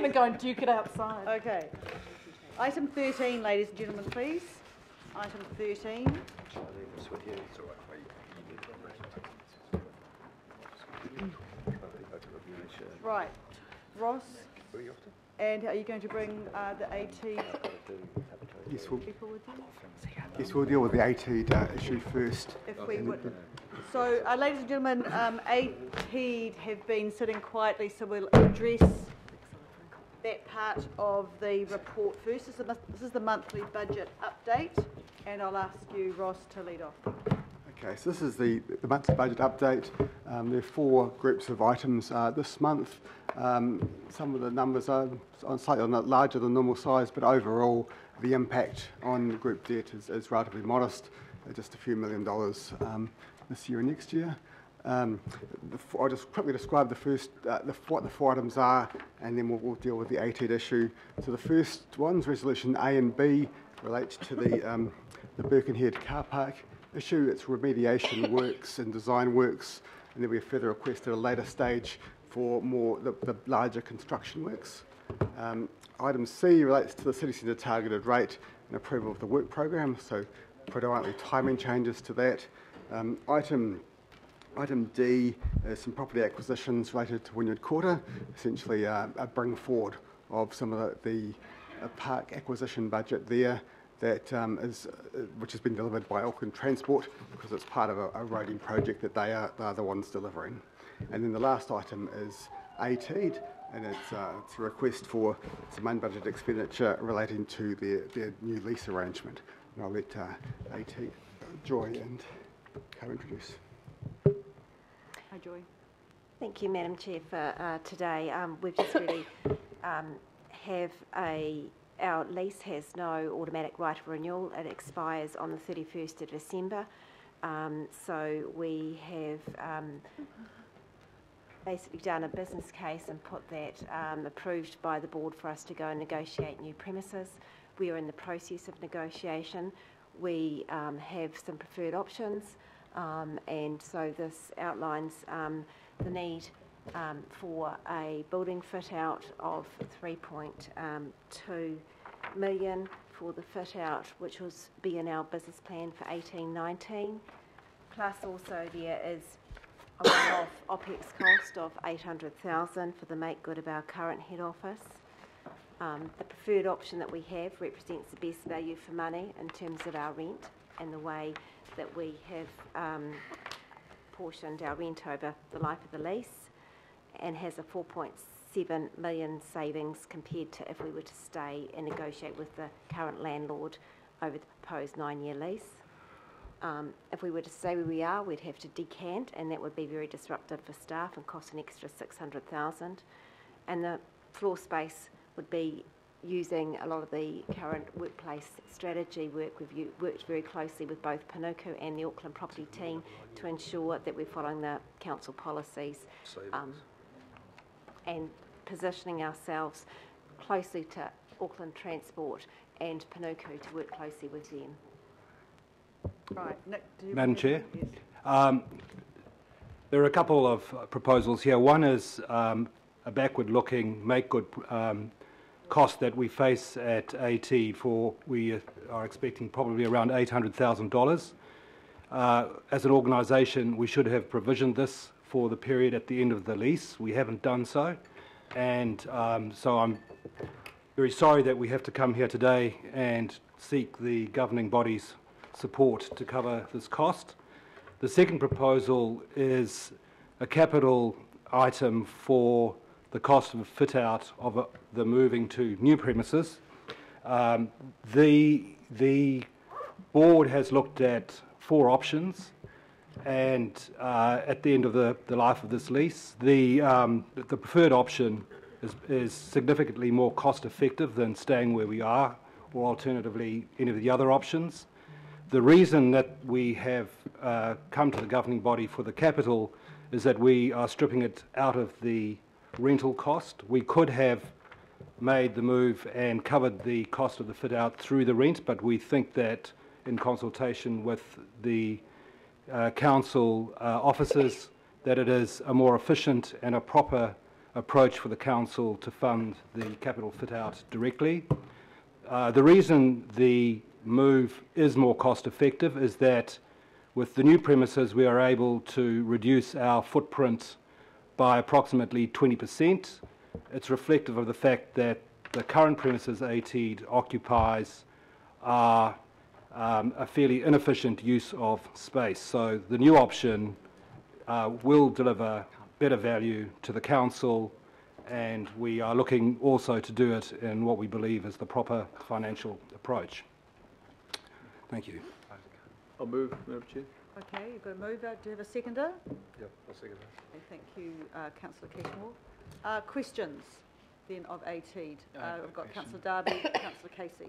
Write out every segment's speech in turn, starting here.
going to go and duke it outside. Okay. Item 13, ladies and gentlemen, please. Item 13. Right. Ross, and are you going to bring the AT Yes, people with you? yes, we'll deal with the AT issue first. If we would. So, ladies and gentlemen, AT have been sitting quietly, so we'll address that part of the report first. This is the monthly budget update, and I'll ask you, Ross, to lead off. Okay, so this is the monthly budget update. There are 4 groups of items this month. Some of the numbers are slightly larger than normal size, but overall the impact on group debt is relatively modest, just a few $1 million this year and next year. I'll just quickly describe what the 4 items are, and then we'll deal with the AT issue. So the first one's Resolution A and B relates to the Birkenhead car park issue. It's remediation works and design works, and there'll be a further request at a later stage for the larger construction works. Item C relates to the city centre targeted rate and approval of the work program, so predominantly timing changes to that. Item D is some property acquisitions related to Wynyard Quarter, essentially a bring forward of some of the park acquisition budget there which has been delivered by Auckland Transport, because it's part of a roading project that they are the ones delivering. And then the last item is AT, and it's a request for some unbudgeted expenditure relating to their new lease arrangement. And I'll let AT, Joy and co-introduce. Hi, Joy. Thank you, Madam Chair, for today. We've just really our lease has no automatic right of renewal. It expires on the 31st of December. So we have basically done a business case and put that approved by the board for us to go and negotiate new premises. We are in the process of negotiation. We have some preferred options, and so this outlines the need for a building fit out of 3.2 million for the fit out, which was be in our business plan for 18-19. Plus also there is a one-off OPEX cost of 800,000 for the make good of our current head office. The preferred option that we have represents the best value for money in terms of our rent and the way that we have portioned our rent over the life of the lease, and has a 4.7 million savings compared to if we were to stay and negotiate with the current landlord over the proposed 9-year lease. If we were to stay where we are, we'd have to decant, and that would be very disruptive for staff and cost an extra 600,000. And the floor space would be using a lot of the current workplace strategy work. We've worked very closely with both Panuku and the Auckland property team to ensure that we're following the council policies and positioning ourselves closely to Auckland Transport and Panuku to work closely with them. Right, Nick, Madam Chair, yes. there are a couple of proposals here. One is a backward-looking make-good cost that we face at AT for, we are expecting probably around $800,000. As an organisation, we should have provisioned this for the period at the end of the lease. We haven't done so, and so I'm very sorry that we have to come here today and seek the governing body's support to cover this cost. The second proposal is a capital item for the cost of a fit out of the moving to new premises. The board has looked at 4 options, and at the end of the life of this lease, the preferred option is significantly more cost effective than staying where we are, or alternatively any of the other options. The reason that we have come to the governing body for the capital is that we are stripping it out of the rental cost. We could have made the move and covered the cost of the fit out through the rent, but we think that in consultation with the council officers that it is a more efficient and a proper approach for the council to fund the capital fit-out directly. The reason the move is more cost-effective is that with the new premises we are able to reduce our footprint by approximately 20%. It's reflective of the fact that the current premises ATEED occupies are a fairly inefficient use of space. So the new option will deliver better value to the council, and we are looking also to do it in what we believe is the proper financial approach. Thank you. I'll move, Madam Chair. Okay, you've got a mover. Do you have a seconder? Yep, I'll second that. Okay, thank you, Councillor Cashmore. Questions then of ATEED? We've got Councillor Darby, Councillor Casey.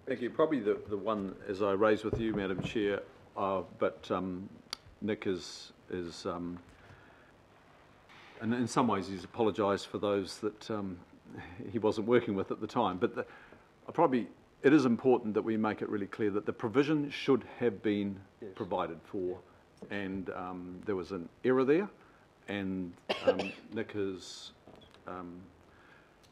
Thank you. Probably the one, as I raised with you, Madam Chair, but Nick is and in some ways he's apologised for those that he wasn't working with at the time. But it is important that we make it really clear that the provision should have been provided for, and there was an error there, and Nick has,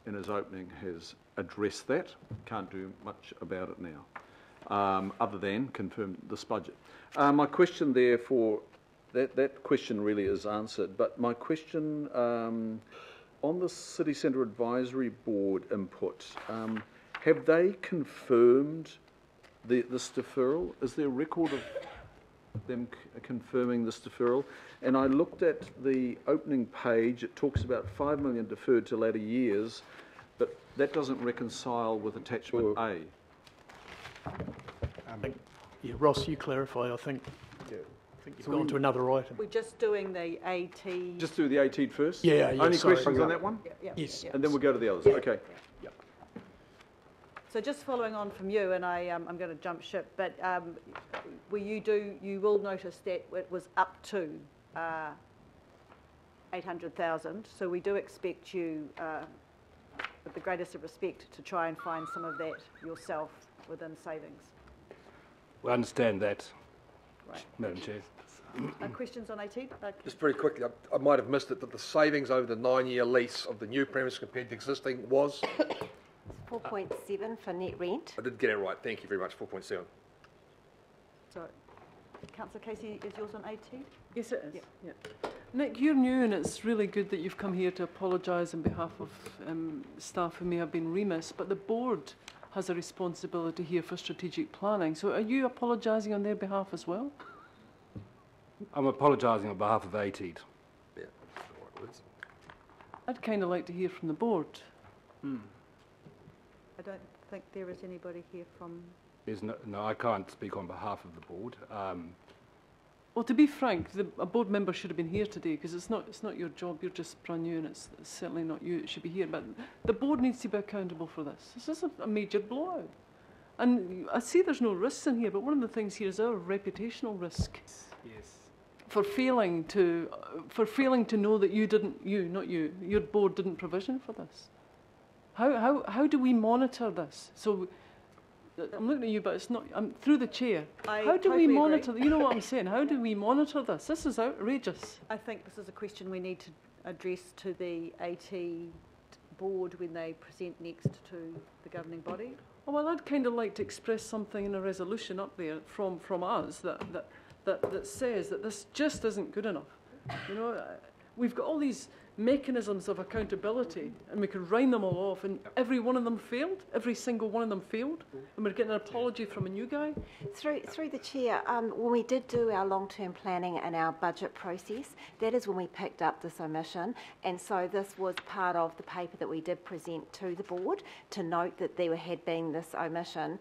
in his opening, has addressed that. Can't do much about it now, other than confirm this budget. My question therefore, that question really is answered, but my question on the City Centre Advisory Board input, have they confirmed this deferral? Is there a record of them confirming this deferral? And I looked at the opening page, it talks about 5 million deferred to latter years, but that doesn't reconcile with attachment A. Yeah, Ross, you clarify. I think you've gone to another item. We're just doing the AT. Just do the ATEED first? Yeah, Only sorry. questions on that one? Yes. And then we'll go to the others. Okay. So just following on from you, and I'm going to jump ship, but you will notice that it was up to 800,000. So we do expect you, with the greatest of respect, to try and find some of that yourself within savings. We understand that, Right. Madam Chair. Questions on ATEED? Just very quickly, I might have missed it, but the savings over the 9-year lease of the new premise compared to existing was? 4.7 for net rent. I did get it right. Thank you very much. 4.7. So, Councillor Casey, is yours on ATEED? Yes, it is. Yeah. Nick, you're new, and it's really good that you've come here to apologise on behalf of staff who may have been remiss, but the board has a responsibility here for strategic planning. So are you apologising on their behalf as well? I'm apologising on behalf of ATEED. Yeah, that's the right words. I'd kind of like to hear from the board. I don't think there is anybody here from... There's no, I can't speak on behalf of the board. Well, to be frank, a board member should have been here today because it's not your job. You're just brand new, and it's certainly not you that should be here. But the board needs to be accountable for this. This is a major blowout. And I see there's no risks in here, but one of the things here is our reputational risk. Yes. For failing to know that your board didn't provision for this. How do we monitor this? So I'm looking at you, but it's not. I'm through the chair. How do we monitor? You know what I'm saying? How do we monitor this? This is outrageous. I think this is a question we need to address to the AT board when they present next to the governing body. Oh, well, I'd kind of like to express something in a resolution up there from us that says that this just isn't good enough. You know, we've got all these mechanisms of accountability, and we could round them all off, and every one of them failed. Every single one of them failed, and we're getting an apology from a new guy. Through the chair, when we did do our long-term planning and our budget process, that is when we picked up this omission, and so this was part of the paper that we did present to the board to note that there had been this omission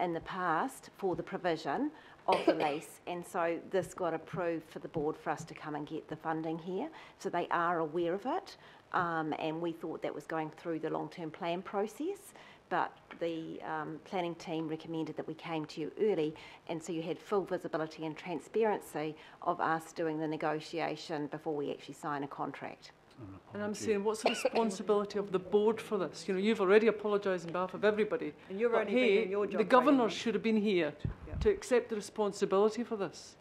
in the past for the provision of the lease, and so this got approved for the board for us to come and get the funding here. So they are aware of it, and we thought that was going through the long-term plan process, but the planning team recommended that we came to you early, and so you had full visibility and transparency of us doing the negotiation before we actually sign a contract. And I'm saying, what's the responsibility of the board for this? You know, you've already apologised on behalf of everybody. And you've but only been in your job the governor training. should have been here to accept the responsibility for this.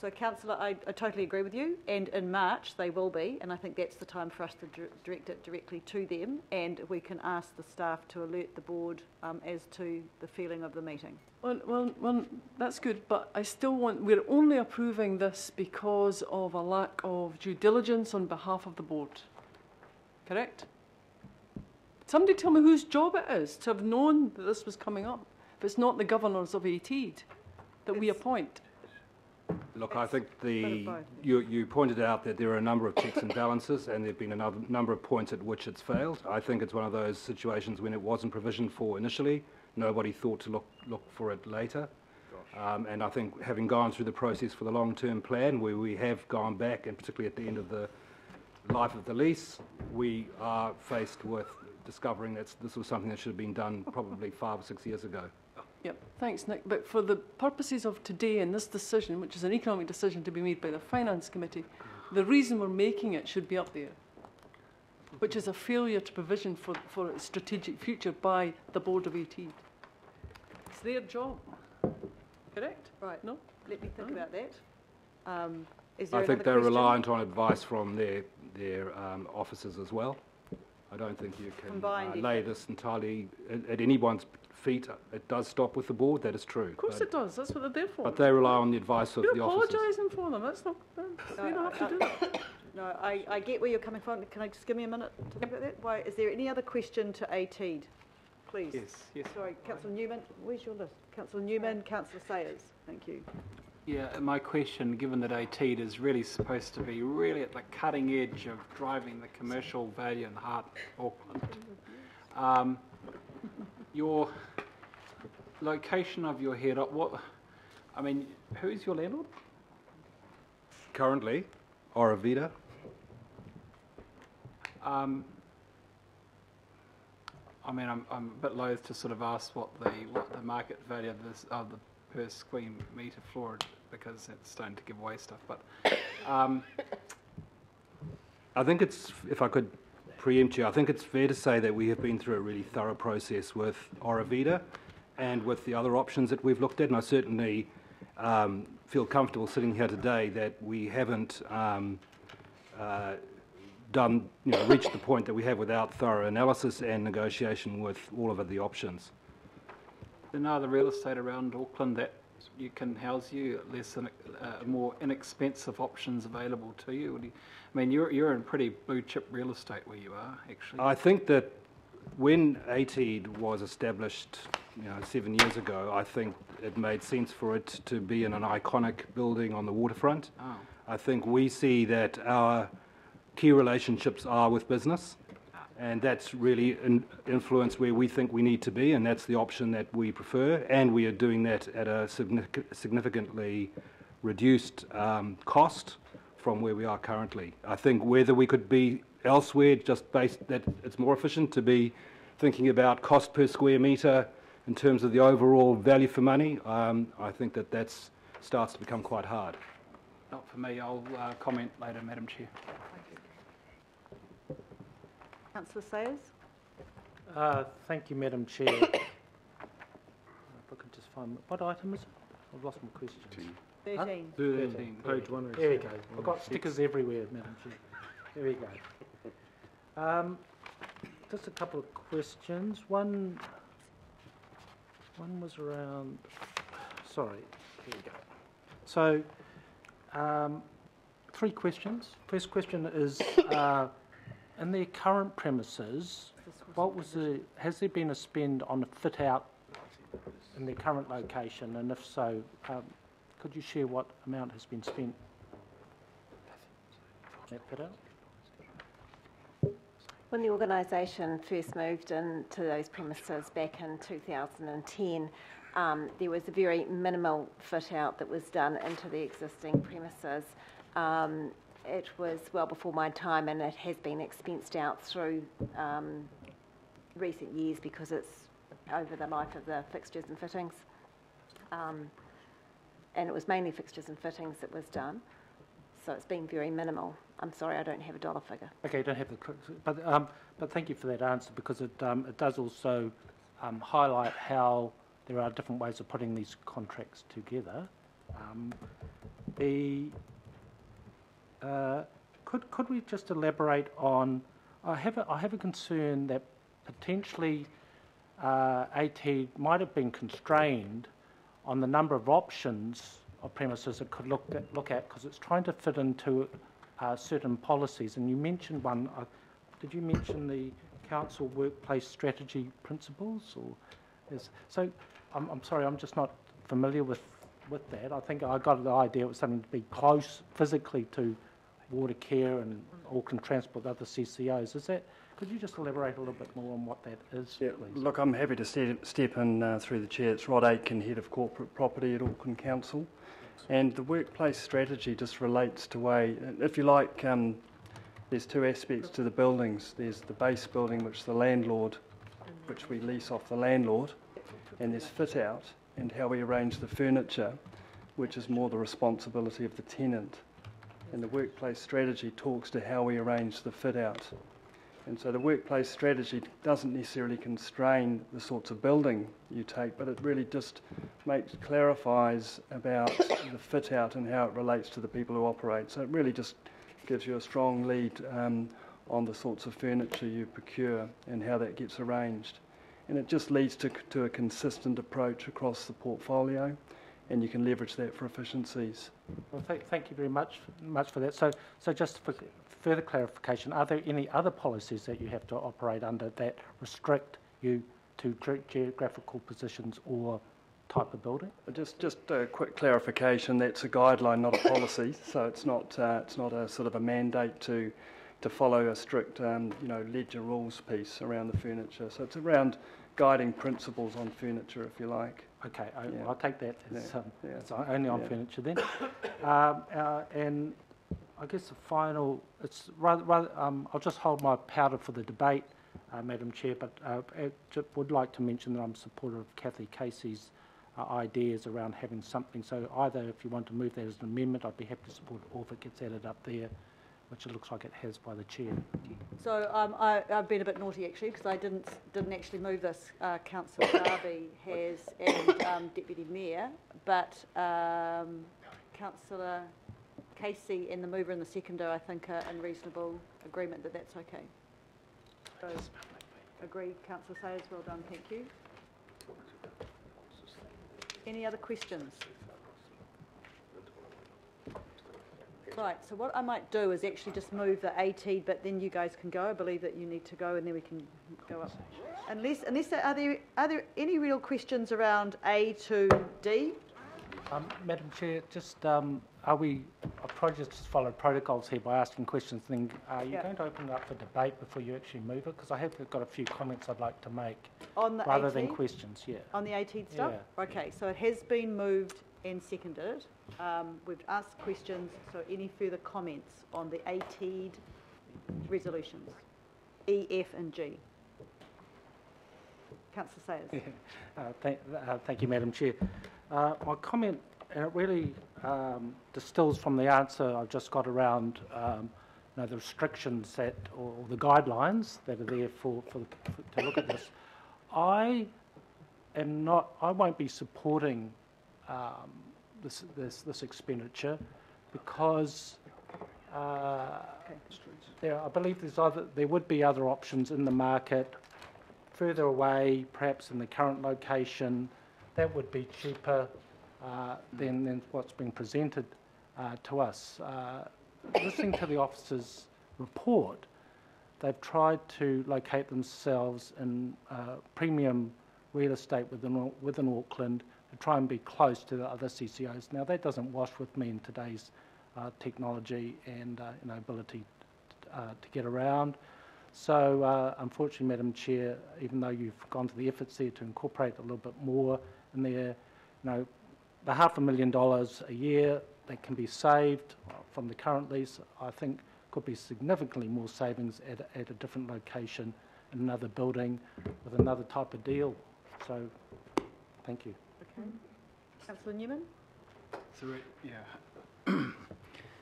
So councillor, I totally agree with you, and in March they will be, and I think that's the time for us to direct it directly to them, and we can ask the staff to alert the board as to the feeling of the meeting. Well, that's good, but I still we're only approving this because of a lack of due diligence on behalf of the board. Correct? Somebody tell me whose job it is to have known that this was coming up. If it's not the governors of ATEED that we appoint. Look, I think you pointed out that there are a number of checks and balances, and there have been a number of points at which it's failed. I think it's one of those situations when it wasn't provisioned for initially, nobody thought to look for it later. And I think having gone through the process for the long-term plan, where we have gone back, and particularly at the end of the life of the lease, we are faced with discovering that this was something that should have been done probably 5 or 6 years ago. Yep, thanks, Nick. But for the purposes of today and this decision, which is an economic decision to be made by the Finance Committee, the reason we're making it should be up there, which is a failure to provision for its strategic future by the Board of ATEED. It's their job. Correct? Right. No? Let me think about that. Is there I think another they're question? reliant on advice from their officers as well. I don't think you can Combined lay this entirely at anyone's feet. It does stop with the board, that is true. Of course it does. That's what they're there for. But they rely on the advice of You're the officers. apologising for them. That's not. You don't have to do it. No, I get where you're coming from. Can I just give me a minute to think about that? Why, is there any other question to ATEED? Please. Yes. Sorry, Councillor Newman. Where's your list? Councillor Newman, Councillor Sayers. Thank you. Yeah, my question, given that ATEED is really supposed to be really at the cutting edge of driving the commercial value in the heart of Auckland, your location of your head office, who's your landlord? Currently, Auravita. I'm a bit loath to sort of ask what the market value of the per square metre floor, because it's starting to give away stuff. But I think it's, if I could preempt you, I think it's fair to say that we have been through a really thorough process with Auravita and with the other options that we've looked at, and I certainly feel comfortable sitting here today that we haven't reached the point that we have without thorough analysis and negotiation with all of the options. there no other real estate around Auckland that you can house you at more inexpensive options available to you? You're in pretty blue chip real estate where you are, actually. I think that when ATEED was established 7 years ago, I think it made sense for it to be in an iconic building on the waterfront. Oh. I think we see that our key relationships are with business, and that's really an influence where we think we need to be, and that's the option that we prefer, and we are doing that at a significantly reduced cost from where we are currently. I think whether we could be elsewhere, just based that it's more efficient to be thinking about cost per square metre in terms of the overall value for money, I think that starts to become quite hard. Not for me. I'll comment later, Madam Chair. Councillor Sayers? Thank you, Madam Chair. If I could just find... What item is it? I've lost my question. 13. 13. Page 1. There we go. I've got stickers everywhere, Madam Chair. There we go. Just a couple of questions. One was around... Sorry. Here we go. So, 3 questions. First question is... in their current premises, has there been a spend on a fit out in their current location, and if so, could you share what amount has been spent on that fit out? When the organisation first moved into those premises back in 2010, there was a very minimal fit out that was done into the existing premises. It was well before my time, and it has been expensed out through recent years because it's over the life of the fixtures and fittings. And it was mainly fixtures and fittings that was done, so it's been very minimal. I'm sorry, I don't have a dollar figure. Okay, you don't have the... But thank you for that answer, because it does also highlight how there are different ways of putting these contracts together. Could we just elaborate on? I have a concern that potentially AT might have been constrained on the number of options of premises it could look at because it's trying to fit into certain policies. And you mentioned one. Did you mention the council workplace strategy principles? So I'm sorry, I'm just not familiar with that. I think I got the idea it was something to be close physically to water care and Auckland Transport, other CCOs. Could you just elaborate a little bit more on what that is, Yeah, please? look, I'm happy to step in through the chair. It's Rod Aitken, Head of Corporate Property at Auckland Council. And the workplace strategy just relates to if you like, there's two aspects to the buildings. There's the base building, which the landlord, which we lease off the landlord, and there's fit out and how we arrange the furniture, which is more the responsibility of the tenant. And the workplace strategy talks to how we arrange the fit out. And so the workplace strategy doesn't necessarily constrain the sorts of building you take, but it really just clarifies about the fit out and how it relates to the people who operate. So it really just gives you a strong lead on the sorts of furniture you procure and how that gets arranged. And it just leads to a consistent approach across the portfolio, and you can leverage that for efficiencies. Well, thank you very much for that. So just for further clarification, are there any other policies that you have to operate under that restrict you to geographical positions or type of building? Just a quick clarification. That's a guideline, not a policy. So it's not a sort of a mandate to follow a strict ledger rules piece around the furniture. So it's around guiding principles on furniture, if you like. Okay, I'll take that as it's only on furniture then. And I guess the final, it's rather I'll just hold my powder for the debate, Madam Chair, but I would like to mention that I'm a supporter of Kathy Casey's ideas around having something. So either if you want to move that as an amendment, I'd be happy to support it, or if it gets added up there, which it looks like it has by the Chair. So I've been a bit naughty actually because I didn't actually move this. Councillor Darby has and Deputy Mayor, but Councillor Casey and the mover and the seconder I think are in reasonable agreement that that's okay. So agree, Councillor Sayers, well done, thank you. Any other questions? Right, so what I might do is actually just move the AT, but then you guys can go. I believe that you need to go, and then we can go up. Unless are there any real questions around A to D? Madam Chair, just I probably just follow protocols here by asking questions. Then are you going to open it up for debate before you actually move it? Because I have got a few comments I'd like to make on the rather AT? Than questions. Yeah. On the AT stuff. Yeah. Okay, so it has been moved and seconded. We've asked questions. So any further comments on the AT resolutions, E, F, and G? Councillor Sayers. Thank you, Madam Chair. My comment, and it really distills from the answer I've just got around the restrictions that, or the guidelines that are there to look at this. I won't be supporting this expenditure because I believe there would be other options in the market further away, perhaps in the current location, that would be cheaper than what's been presented to us. Listening to the officers' report, they've tried to locate themselves in premium real estate within Auckland to try and be close to the other CCOs. Now, that doesn't wash with me in today's technology and ability to get around. So, unfortunately, Madam Chair, even though you've gone to the efforts there to incorporate a little bit more in there, the $500,000 a year that can be saved from the current lease, I think could be significantly more savings at a different location in another building with another type of deal. So, thank you. Okay. Councillor Newman?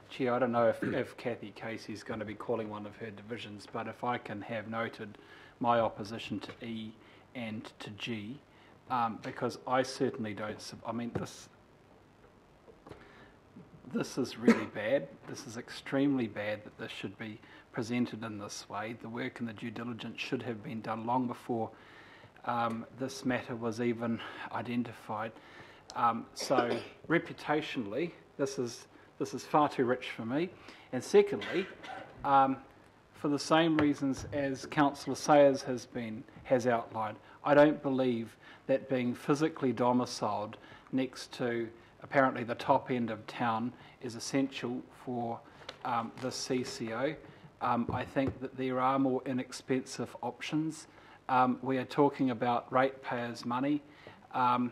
Chair, I don't know if Kathy Casey's going to be calling one of her divisions, but if I can have noted my opposition to E and to G, this is really bad. This is extremely bad that this should be presented in this way. The work and the due diligence should have been done long before this matter was even identified. So reputationally, this is far too rich for me. And secondly, for the same reasons as Councillor Sayers has outlined, I don't believe that being physically domiciled next to apparently the top end of town is essential for the CCO. I think that there are more inexpensive options. We are talking about ratepayers' money. A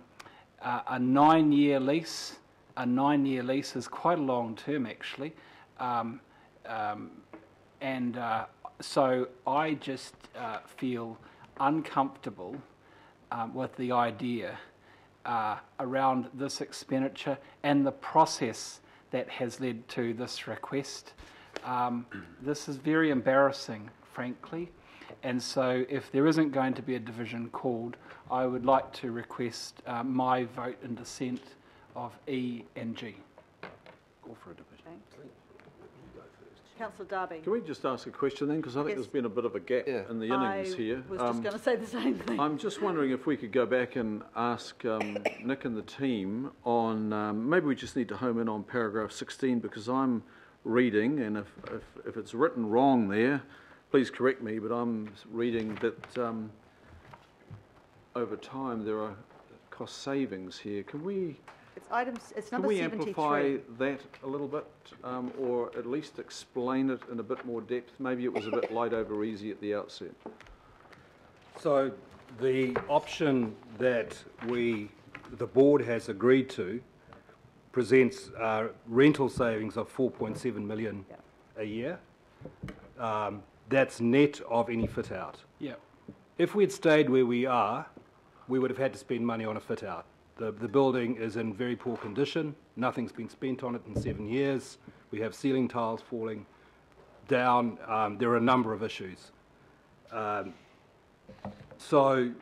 9-year lease. A 9-year lease is quite a long term, actually. So I just feel uncomfortable with the idea around this expenditure and the process that has led to this request. This is very embarrassing, frankly, and so if there isn't going to be a division called, I would like to request my vote in dissent of E and G. Call for a division. Okay. Councillor Darby. Can we just ask a question then? Because I think Yes. there's been a bit of a gap in the innings here. I was just going to say the same thing. I'm just wondering if we could go back and ask Nick and the team on, maybe we just need to home in on paragraph 16, because I'm reading, and if it's written wrong there, please correct me, but I'm reading that over time there are cost savings here. Can we... It's Can number we 73. amplify that a little bit, or at least explain it in a bit more depth? Maybe it was a bit light over easy at the outset. So the option that the board has agreed to presents rental savings of 4.7 million a year. That's net of any fit out. Yeah. If we had stayed where we are, we would have had to spend money on a fit out. The building is in very poor condition. Nothing's been spent on it in 7 years. We have ceiling tiles falling down. There are a number of issues. So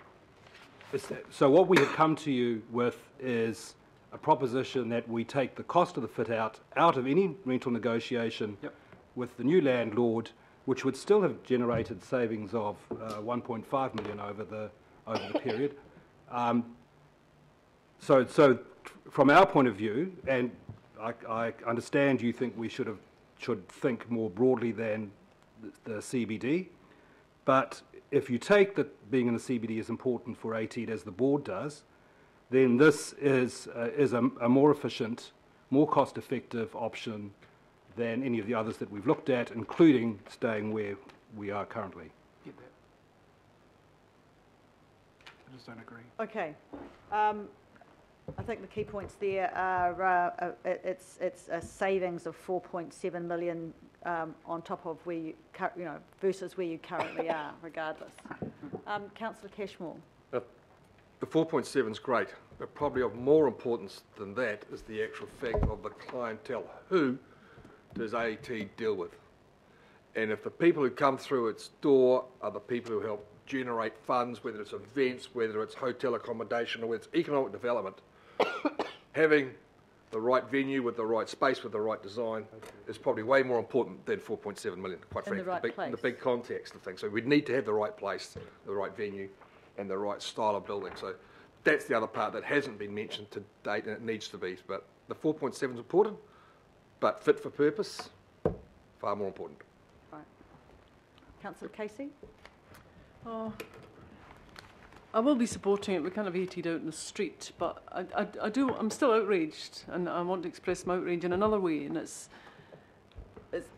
what we have come to you with is a proposition that we take the cost of the fit out of any rental negotiation with the new landlord, which would still have generated savings of 1.5 million over the period. So from our point of view, and I understand you think we should think more broadly than the CBD, but if you take that being in the CBD is important for ATEED as the board does, then this is a more efficient, more cost-effective option than any of the others that we've looked at, including staying where we are currently. Get that. I just don't agree. Okay. I think the key points there are it's a savings of 4.7 million on top of where you versus where you currently are, regardless. Councillor Cashmore. The 4.7 is great, but probably of more importance than that is the actual fact of the clientele. Who does AET deal with? And if the people who come through its door are the people who help generate funds, whether it's events, whether it's hotel accommodation, or whether it's economic development, having the right venue with the right space with the right design is probably way more important than 4.7 million, quite frankly, the big context of things. So we'd need to have the right place, the right venue, and the right style of building. So that's the other part that hasn't been mentioned to date, and it needs to be. But the 4.7 is important, but fit for purpose, far more important. Right. Councillor Casey? Oh, I will be supporting it. We kind of AT'd out in the street, but I'm still outraged, and I want to express my outrage in another way. And it's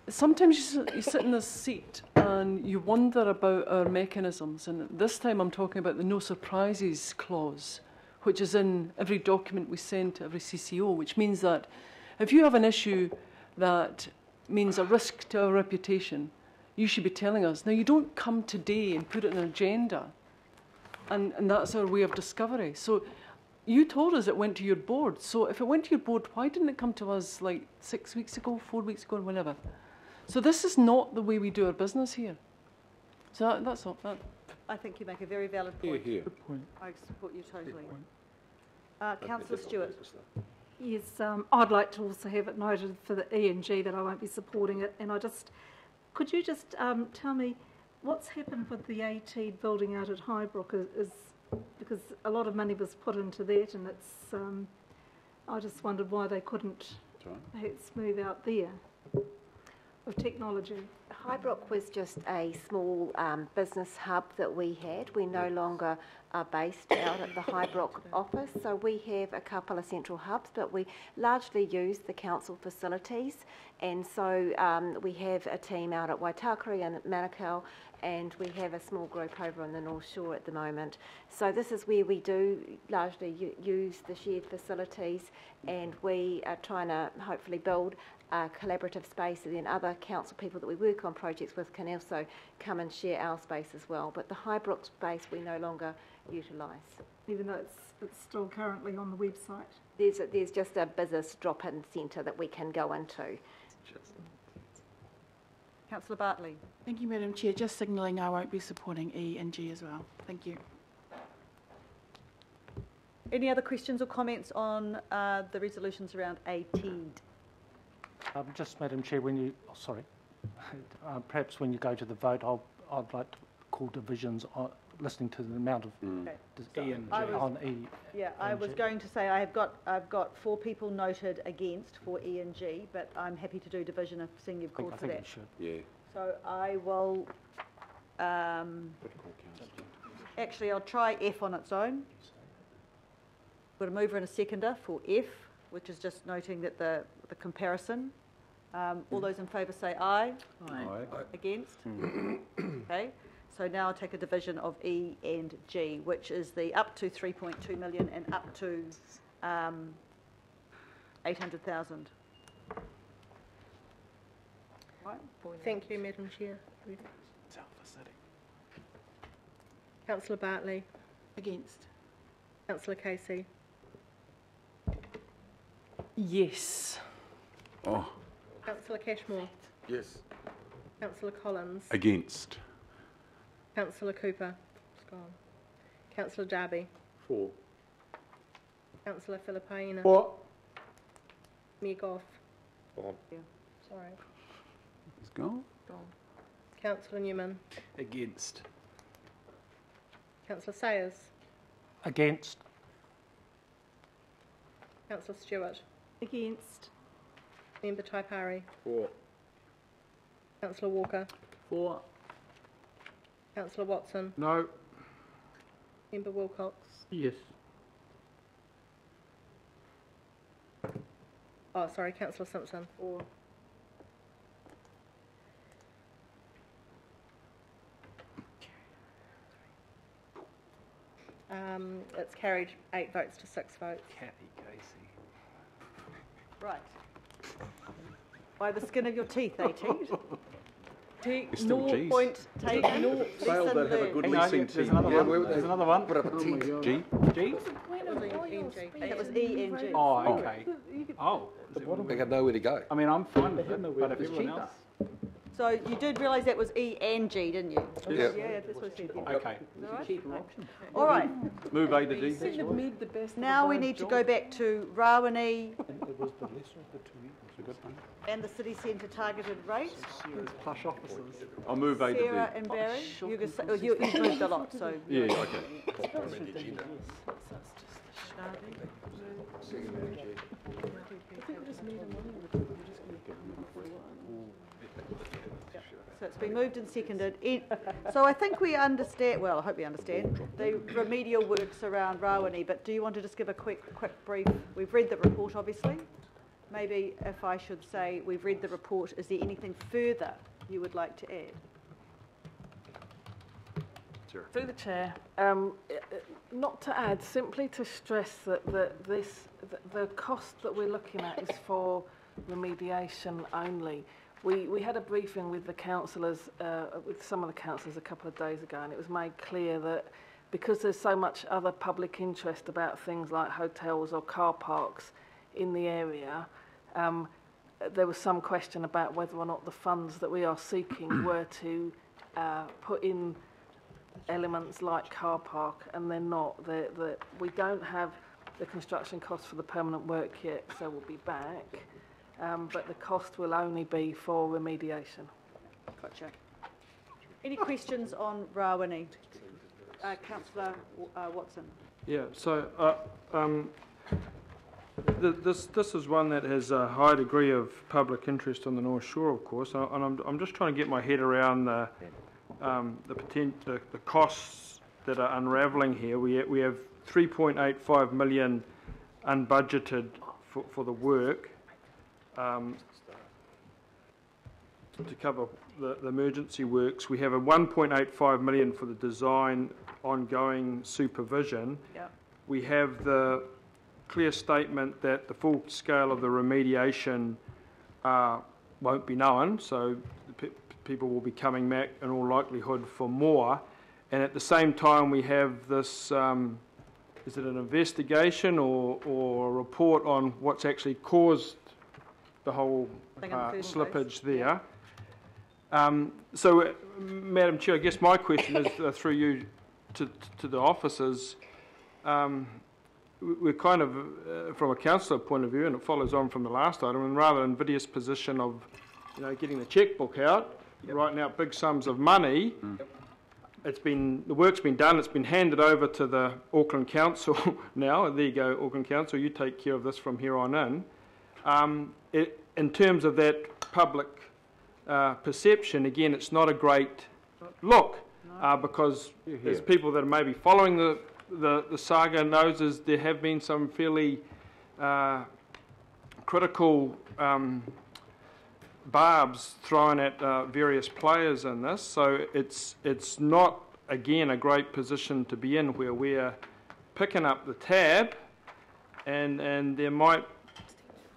sometimes you sit in this seat and you wonder about our mechanisms. And this time I'm talking about the no surprises clause, which is in every document we send to every CCO, which means that if you have an issue that means a risk to our reputation, you should be telling us. Now, you don't come today and put it in an agenda, and that's our way of discovery. So you told us it went to your board. So if it went to your board, why didn't it come to us like 6 weeks ago, 4 weeks ago, or whenever? So this is not the way we do our business here. So that's all. I think you make a very valid point. Here. I support you totally. Councillor Stewart. Yes, I'd like to also have it noted for the E&G that I won't be supporting it. And could you just tell me what's happened with the AT building out at Highbrook? Is because a lot of money was put into that, and it's. I just wondered why they couldn't perhaps move out there with technology. Highbrook was just a small business hub that we had. We no longer are based out at the Highbrook office, so we have a couple of central hubs, but we largely use the council facilities. And so we have a team out at Waitakere and at Manukau, and we have a small group over on the North Shore at the moment. So this is where we do largely use the shared facilities, and we are trying to hopefully build a collaborative space, and then other council people that we work on projects with can also come and share our space as well. But the Highbrook space we no longer utilise. Even though it's still currently on the website? There's just a business drop-in centre that we can go into. Councillor Bartley. Thank you, Madam Chair. Just signalling I won't be supporting E and G as well. Thank you. Any other questions or comments on the resolutions around ATEED? Just, Madam Chair, when you, perhaps when you go to the vote, I'd like to call divisions on listening to the amount of E and G on E. Yeah, I was going to say I've got 4 people noted against for E and G, but I'm happy to do division if seeing you've called for that. I think you should. Yeah. So I will. Actually, I'll try F on its own. Got a mover and a seconder for F, which is just noting that the comparison. All those in favour say aye. Aye. Against? Okay. So now I'll take a division of E and G, which is the up to 3.2 million and up to 800,000. Right. Thank you, Madam Chair. Councillor Bartley. Against. Councillor Casey. Yes. Oh. Councillor Cashmore. Yes. Councillor Collins. Against. Councillor Cooper. It's gone. Councillor Darby. For. Councillor Filipaina. For. Mayor Goff. For. Yeah. Sorry. He's gone. Gone. Councillor Newman. Against. Councillor Sayers. Against. Councillor Stewart. Against. Member Taipari. For. Councillor Walker. For. Councillor Watson. No. Member Wilcox. Yes. Oh, sorry, Councillor Simpson. For. It's carried 8 votes to 6 votes. Kathy Casey. Right. By the skin of your teeth, ATEED. It's still G's. Point taken. No Failed lesson that have a good learned. leasing There's team. another one. There's another one. Put up a T. G? G? That was E and G. Oh, okay. Oh. They got nowhere to go. I mean, I'm fine with it, but if everyone else... So you did realise that was E and G, didn't you? Yeah. Yeah, that's what I said. Yeah. Okay. All right. Move A to D. They've made the best. Now we need to go back to Rawene It was the lesser of the two. It's a good one. and the city centre targeted rate. Those plush officers. I'll move A to D. Sarah and Barry, you've moved a lot, so. Yeah, okay. So it's been moved and seconded. So I think we understand, well, I hope we understand, the remedial works around Rawene, but do you want to just give a quick brief? We've read the report, obviously. Maybe if I should say we've read the report, is there anything further you would like to add? Through the chair, not to add, simply to stress that the cost that we're looking at is for remediation only. We had a briefing with the councillors, with some of the councillors a couple of days ago, and it was made clear that because there's so much other public interest about things like hotels or car parks in the area, there was some question about whether or not the funds that we are seeking were to put in elements like car park, and they're not. We don't have the construction cost for the permanent work yet, so we'll be back. But the cost will only be for remediation. Gotcha. Any questions on Rawene? Councillor Watson. Yeah, so this is one that has a high degree of public interest on the North Shore, of course, and I'm just trying to get my head around the costs that are unravelling here. We have 3.85 million unbudgeted for the work to cover the emergency works. We have a 1.85 million for the design ongoing supervision. Yep. We have the clear statement that the full scale of the remediation won't be known, so people will be coming back in all likelihood for more. And at the same time we have this, is it an investigation or a report on what's actually caused the whole slippage there? So, Madam Chair, I guess my question is through you to the officers. We're kind of, from a councillor point of view, and it follows on from the last item, in rather invidious position of, getting the chequebook out, writing out big sums of money. The work's been done. It's been handed over to the Auckland Council now. There you go, Auckland Council. You take care of this from here on in. In terms of that public perception, again, it's not a great look because as people that are maybe following the saga knows, there have been some fairly critical barbs thrown at various players in this. So it's not, again, a great position to be in where we're picking up the tab and there might,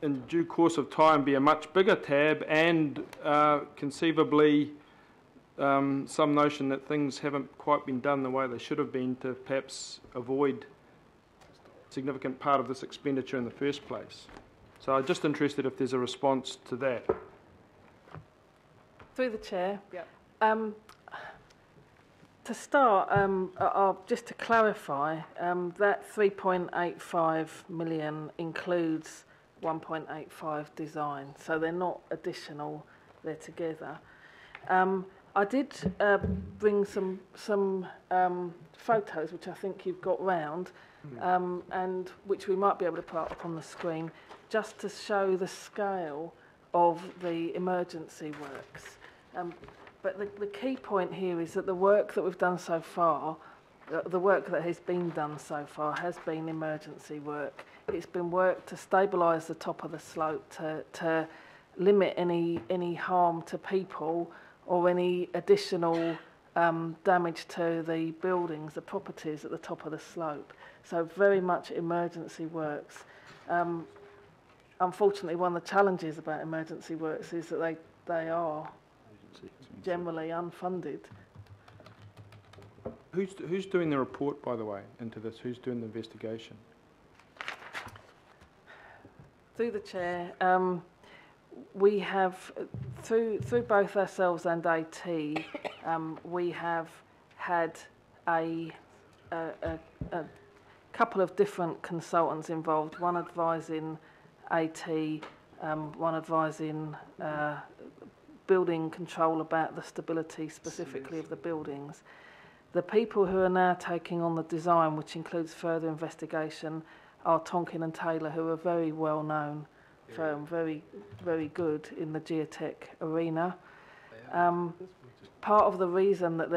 in due course of time, be a much bigger tab and conceivably some notion that things haven't quite been done the way they should have been to perhaps avoid a significant part of this expenditure in the first place. So I'm just interested if there's a response to that. Through the chair. Yep. To start, just to clarify, that 3.85 million includes 1.85 design, so they're not additional, they're together. I did bring some photos, which I think you've got round, and which we might be able to put up on the screen, just to show the scale of the emergency works. But the key point here is that the work that we've done so far, the work that has been done so far has been emergency work. It's been work to stabilise the top of the slope, to limit any harm to people or any additional damage to the buildings, the properties at the top of the slope. So very much emergency works. Unfortunately, one of the challenges about emergency works is that they are generally unfunded. Who's doing the report, by the way, into this? Who's doing the investigation? Through the chair, we have, through both ourselves and AT, we have had a couple of different consultants involved, one advising AT, one advising building control about the stability specifically of the buildings. The people who are now taking on the design, which includes further investigation, are Tonkin and Taylor, who are very well known firm, very, very good in the geotech arena. Part of the reason that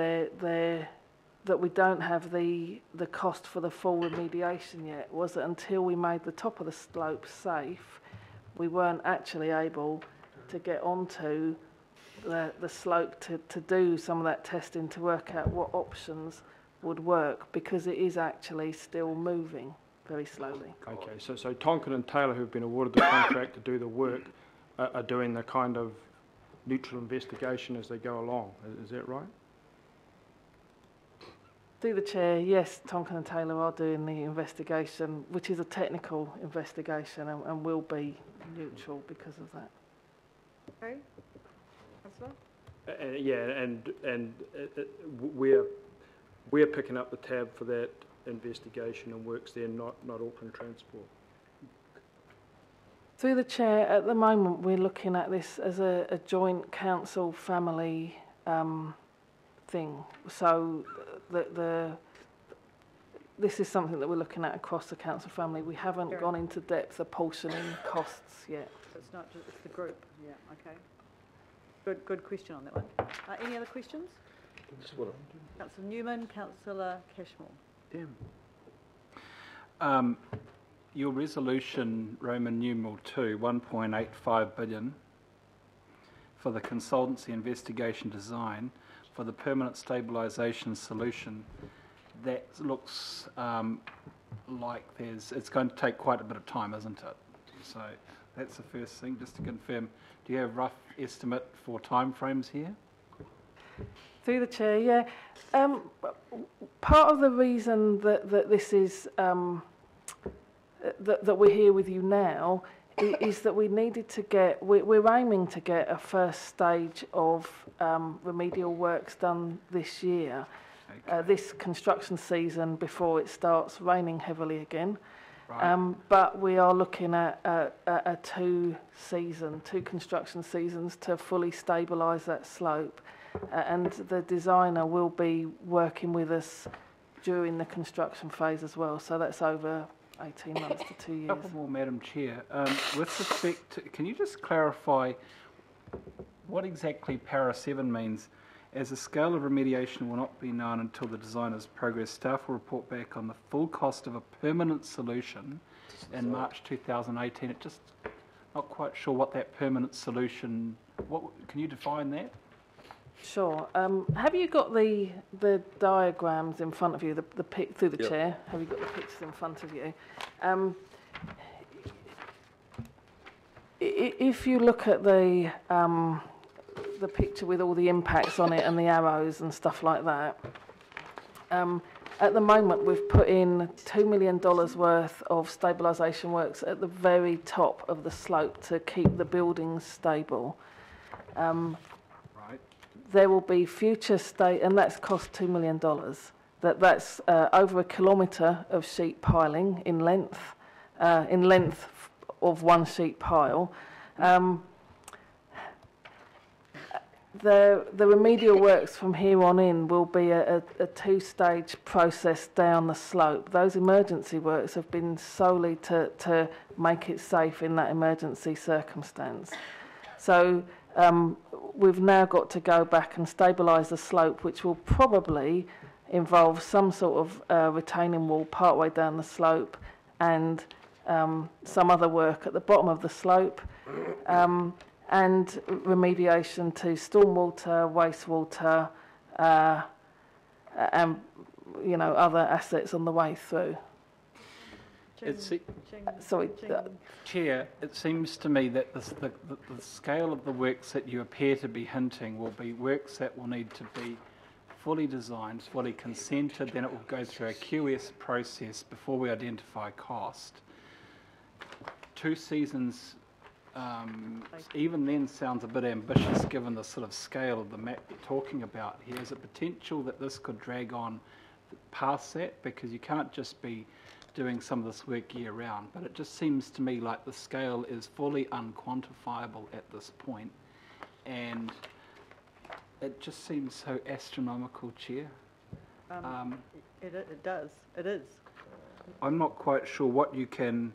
that we don't have the cost for the full remediation yet was that until we made the top of the slope safe, we weren't actually able to get onto the slope to do some of that testing to work out what options would work, because it is actually still moving very slowly. Okay, so Tonkin and Taylor, who've been awarded the contract to do the work, are doing the kind of neutral investigation as they go along. Is that right? Through the chair, yes, Tonkin and Taylor are doing the investigation, which is a technical investigation and will be neutral because of that. Okay. Councillor? Yeah, and we're picking up the tab for that investigation and works there, not Auckland Transport. Through the chair, at the moment we're looking at this as a joint council family thing. So this is something that we're looking at across the council family. We haven't gone into depth apportioning costs yet. It's not just, it's the group, yeah, okay. Good question on that one. Any other questions? Councillor Newman, Councillor Cashmore. Your resolution, Roman numeral 2, 1.85 billion for the consultancy investigation design for the permanent stabilisation solution, that looks like it's going to take quite a bit of time, isn't it? So that's the first thing, just to confirm. Do you have a rough estimate for timeframes here? Through the chair, yeah. Part of the reason that this is that we're here with you now is that we needed to get, we're aiming to get a first stage of remedial works done this year, this construction season, before it starts raining heavily again. Right. But we are looking at two construction seasons to fully stabilise that slope. And the designer will be working with us during the construction phase as well. So that's over 18 months to 2 years. A couple more, Madam Chair. With respect to, can you just clarify what exactly Para 7 means? As the scale of remediation will not be known until the designer's progress, staff will report back on the full cost of a permanent solution in March 2018. It just not quite sure what that permanent solution. Can you define that? Sure. Have you got the diagrams in front of you? The pic through the chair. Have you got the pictures in front of you? If you look at the picture with all the impacts on it and the arrows and stuff like that, at the moment we've put in $2 million worth of stabilisation works at the very top of the slope to keep the buildings stable. There will be future and that's cost $2 million. That's over 1 kilometre of sheet piling in length of one sheet pile. The remedial works from here on in will be a two-stage process down the slope. Those emergency works have been solely to make it safe in that emergency circumstance. So we've now got to go back and stabilise the slope, which will probably involve some sort of retaining wall partway down the slope and some other work at the bottom of the slope. And remediation to stormwater, wastewater, and other assets on the way through. Chair, it seems to me that the scale of the works that you appear to be hinting will be works that will need to be fully designed, fully consented, then it will go through a QS process before we identify cost. 2 seasons. Even then sounds a bit ambitious given the sort of scale of the map you're talking about here. Is it potential that this could drag on past that? Because you can't just be doing some of this work year round, but it just seems to me like the scale is fully unquantifiable at this point, and it just seems so astronomical, Chair. It does. It is. I'm not quite sure what you can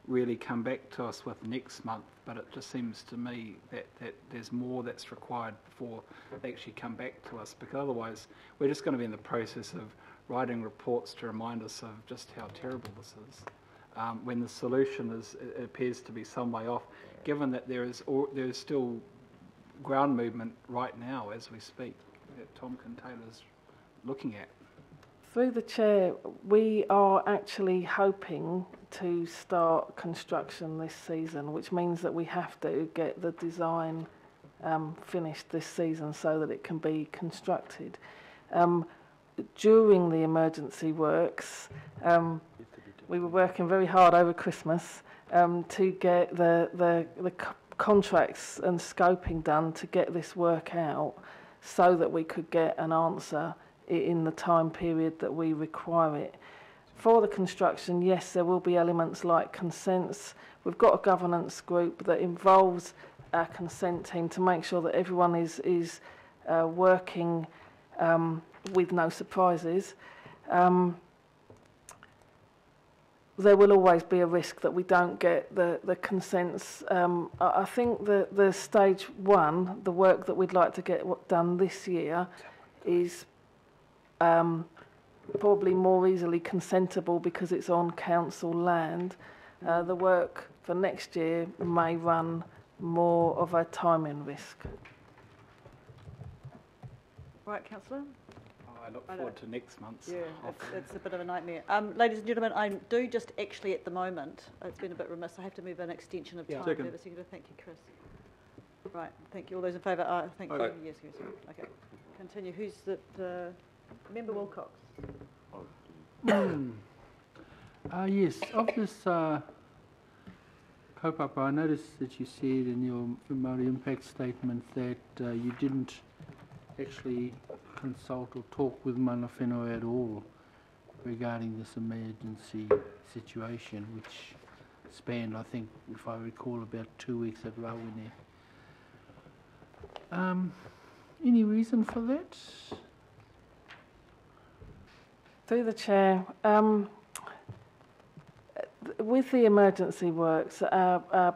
really come back to us with next month, but it just seems to me that there's more that's required before they actually come back to us, because otherwise we're just going to be in the process of writing reports to remind us of just how terrible this is, when the solution it appears to be some way off, given that there is still ground movement right now as we speak that Tom Taylor's looking at. Through the chair, we are actually hoping to start construction this season, which means that we have to get the design finished this season so that it can be constructed. During the emergency works, we were working very hard over Christmas to get the contracts and scoping done to get this work out so that we could get an answer in the time period that we require it. For the construction, yes, there will be elements like consents. We've got a governance group that involves our consent team to make sure that everyone is working with no surprises. There will always be a risk that we don't get the consents. I think that the stage one, the work that we'd like to get done this year, is probably more easily consentable because it's on council land. The work for next year may run more of a timing risk. Right, councillor? I look forward to next month's. Yeah, it's a bit of a nightmare. Ladies and gentlemen, I do just actually at the moment, it's been a bit remiss, I have to move an extension of time. Second. Thank you, Chris. Right, thank you. All those in favour? Thank you. Yes, yes. Okay. Continue. Who's the Member Wilcox? Yes, of this COPUP, I noticed that you said in your Māori impact statement that you didn't actually consult or talk with mana whenua at all regarding this emergency situation, which spanned, I think, if I recall, about 2 weeks at Rawene. Any reason for that? Through the chair, with the emergency works, I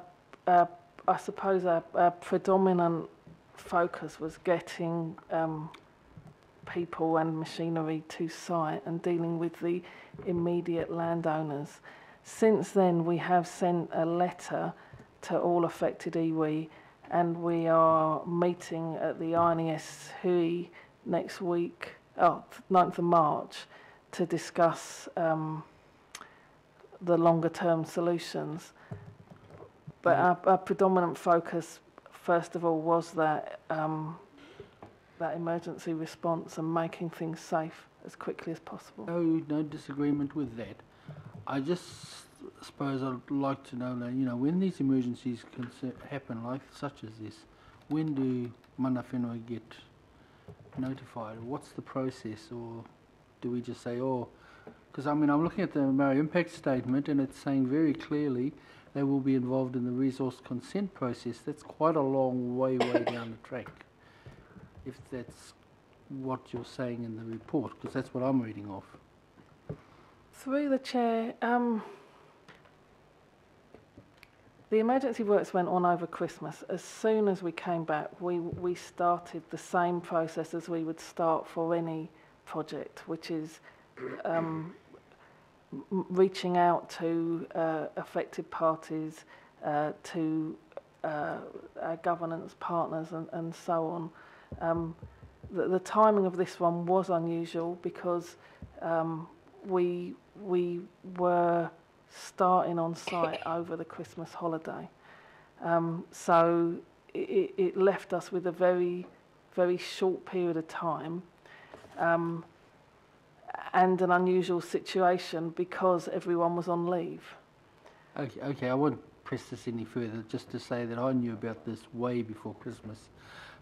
suppose our predominant focus was getting people and machinery to site and dealing with the immediate landowners. Since then, we have sent a letter to all affected iwi, and we are meeting at the INES Hui next week, 9th of March, to discuss the longer term solutions. But our predominant focus, first of all, was that emergency response and making things safe as quickly as possible. No disagreement with that. I just suppose I'd like to know that, when these emergencies happen, like such as this, when do mana whenua get notified? What's the process, or do we just say, because I'm looking at the Māori impact statement and it's saying very clearly they will be involved in the resource consent process. That's quite a long way down the track, if that's what you're saying in the report, because that's what I'm reading off. Through the chair, the emergency works went on over Christmas. As soon as we came back, we started the same process as we would start for any project, which is reaching out to affected parties, to our governance partners and so on. The timing of this one was unusual because we were starting on site over the Christmas holiday. So it left us with a very, very short period of time and an unusual situation because everyone was on leave. Okay, I won't press this any further, just to say that I knew about this way before Christmas.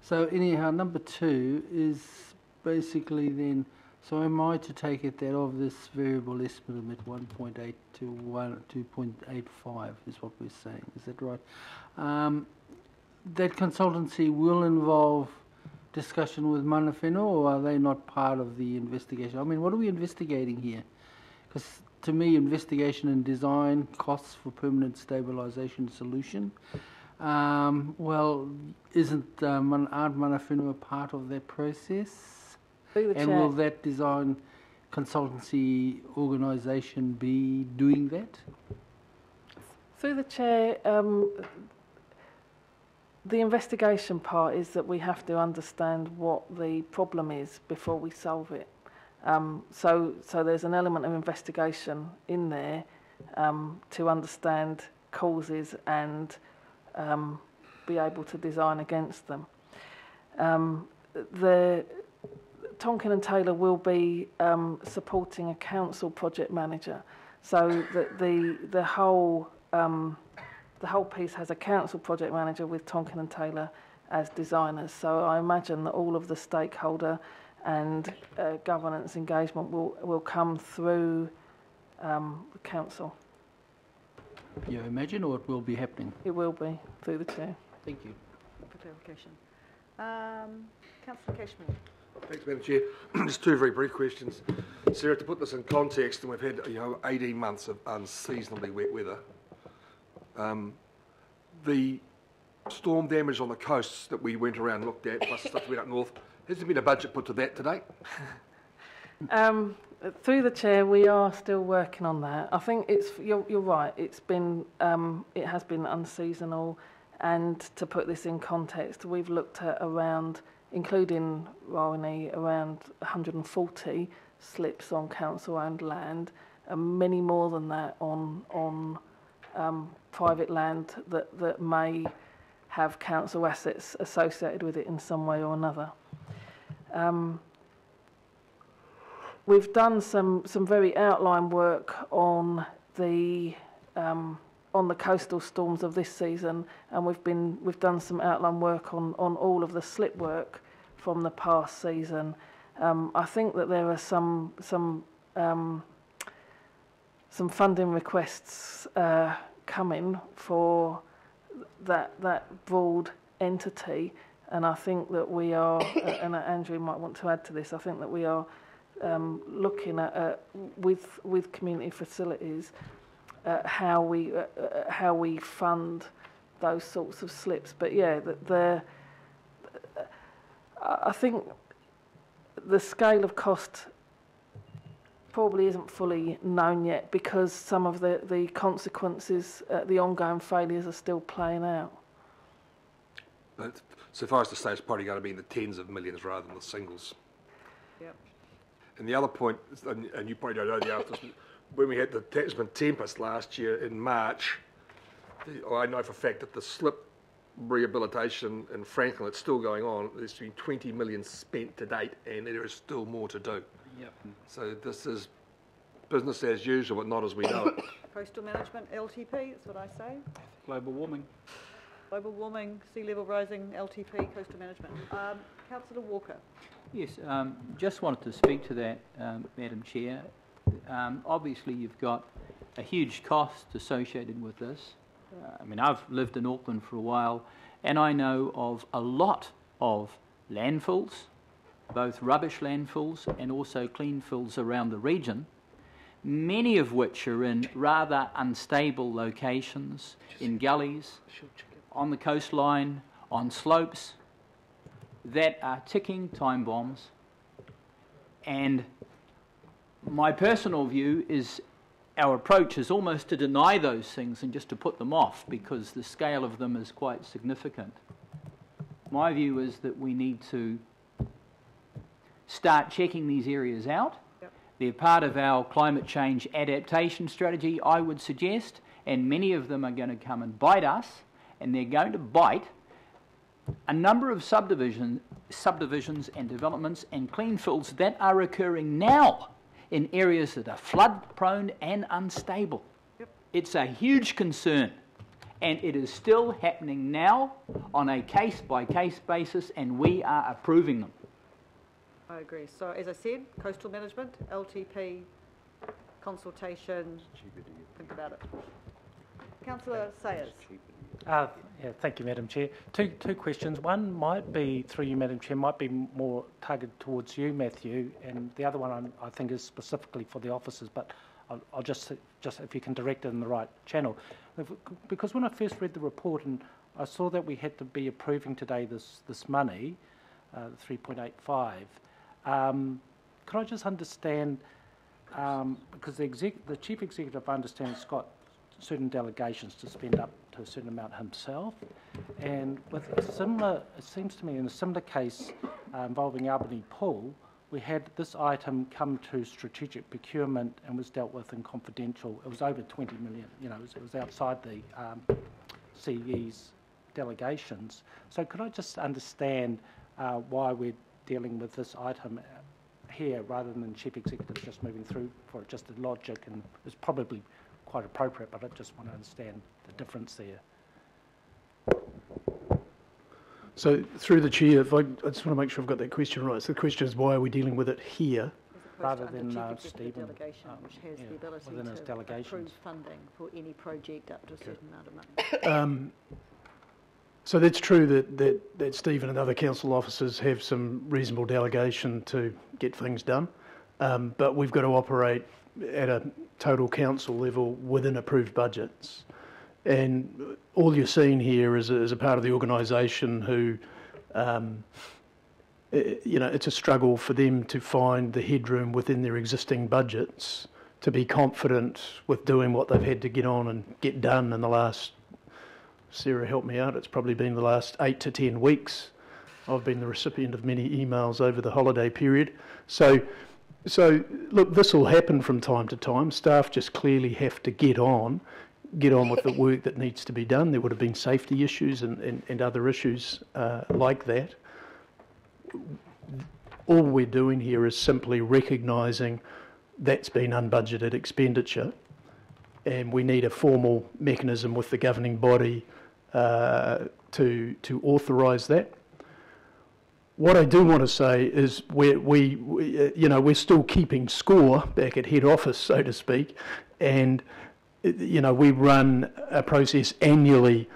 So anyhow, number 2 is basically then, so am I to take it that of this variable estimate 1.8 to 2.85 is what we're saying, is that right? That consultancy will involve discussion with mana whenua, or are they not part of the investigation? What are we investigating here? Because to me, investigation and design costs for permanent stabilisation solution. Well, aren't mana whenua part of that process? And will that design consultancy organisation be doing that? Through the chair, the investigation part is that we have to understand what the problem is before we solve it. So there's an element of investigation in there to understand causes and be able to design against them. The Tonkin and Taylor will be supporting a council project manager, so that the whole piece has a council project manager with Tonkin and Taylor as designers. So I imagine that all of the stakeholder and governance engagement will come through the council. You imagine, or it will be happening? It will be, through the chair. Thank you. For clarification. Councillor Cashman. Thanks, Madam Chair. Just two very brief questions. Sarah, to put this in context, and we've had 18 months of unseasonably wet weather. The storm damage on the coasts that we went around and looked at, plus the stuff we went up north, has there been a budget put to that to date? Through the chair, we are still working on that. I think you're right. It has been unseasonal, and to put this in context, we've looked at around, including Rawene, around 140 slips on council-owned land, and many more than that on private land that may have council assets associated with it in some way or another. We've done some very outline work on the coastal storms of this season, and we've done some outline work on all of the slip work from the past season. I think that there are some funding requests coming for that broad entity, and I think that we are, and Andrew might want to add to this, I think that we are looking at with community facilities how we fund those sorts of slips. But yeah, I think the scale of cost probably isn't fully known yet, because some of the consequences, the ongoing failures, are still playing out. But suffice to say, it's probably going to be in the tens of millions rather than the singles. Yep. And the other point, and you probably don't know the answer, when we had the Tasman Tempest last year in March, I know for a fact that the slip rehabilitation in Franklin, it's still going on. There's been 20 million spent to date, and there is still more to do. Yep. So this is business as usual, but not as we know it. Coastal management, LTP, that's what I say. Global warming. Global warming, sea level rising, LTP, coastal management. Councillor Walker. Yes, just wanted to speak to that, Madam Chair. Obviously, you've got a huge cost associated with this. I mean, I've lived in Auckland for a while, and I know of a lot of landfills, both rubbish landfills and also clean fills around the region, many of which are in rather unstable locations, in gullies, on the coastline, on slopes, that are ticking time bombs. And my personal view is our approach is almost to deny those things and just to put them off, because the scale of them is quite significant. My view is that we need to start checking these areas out. Yep. They're part of our climate change adaptation strategy, I would suggest, and many of them are going to come and bite us, and they're going to bite a number of subdivisions and developments and clean fills that are occurring now in areas that are flood-prone and unstable. Yep. It's a huge concern, and it is still happening now on a case-by-case basis, and we are approving them. I agree. So, as I said, coastal management, LTP, consultation, think about it. Councillor Sayers. Yeah, thank you, Madam Chair. Two questions. One might be, through you, Madam Chair, might be more targeted towards you, Matthew, and the other one I think is specifically for the officers, but I'll just if you can direct it in the right channel. Because when I first read the report and I saw that we had to be approving today this money, 3.85, could I just understand, because the Chief Executive, I understand, has got certain delegations to spend up to a certain amount himself, and with a similar, it seems to me, in a similar case involving Albany Pool, we had this item come to strategic procurement and was dealt with in confidential. It was over 20 million, it was outside the CE's delegations. So could I just understand why we're dealing with this item here rather than Chief Executive just moving through for it, just the logic, and it's probably quite appropriate, but I just want to understand the difference there. So, through the chair, I just want to make sure I've got that question right. So the question is, why are we dealing with it here? rather under than Chief Executive Stephen, delegation, which has the ability within his to delegations. approve funding for any project up to a certain amount of money. So that's true that Stephen and other council officers have some reasonable delegation to get things done, but we've got to operate at a total council level within approved budgets. And all you're seeing here is a part of the organisation who, it's a struggle for them to find the headroom within their existing budgets to be confident with doing what they've had to get on and get done in the last, Sarah, help me out, it's probably been the last 8 to 10 weeks. I've been the recipient of many emails over the holiday period. So look, this will happen from time to time. Staff just clearly have to get on with the work that needs to be done. There would have been safety issues and other issues like that. All we're doing here is simply recognising that's been unbudgeted expenditure, and we need a formal mechanism with the governing body to authorise that. What I do want to say is we're still keeping score back at head office, so to speak, and we run a process annually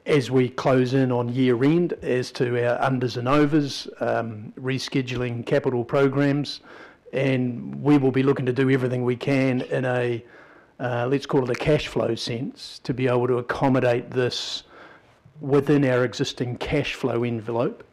as we close in on year end as to our unders and overs, rescheduling capital programs, and we will be looking to do everything we can in a let's call it a cash flow sense to be able to accommodate this within our existing cash flow envelope.